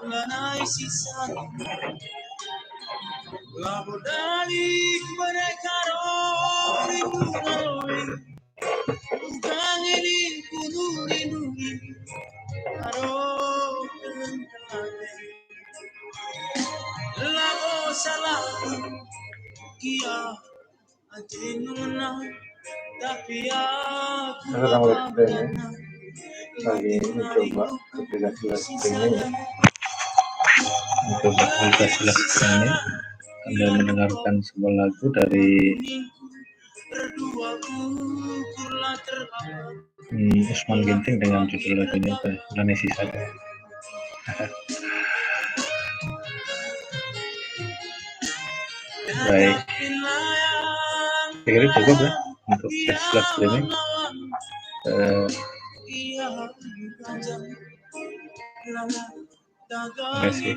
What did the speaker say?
lanai sisa labodali mereka rindu bukan ini kudu rindu aro labo salah kia atinuna tapi aku lagi mencoba aplikasi live streaming Anda mendengarkan sebuah lagu dari Usman Ginting dengan judul lagunya apa? Lanai Sisa. Baik, kira-kira cukup ya untuk live streaming. Terima kasih.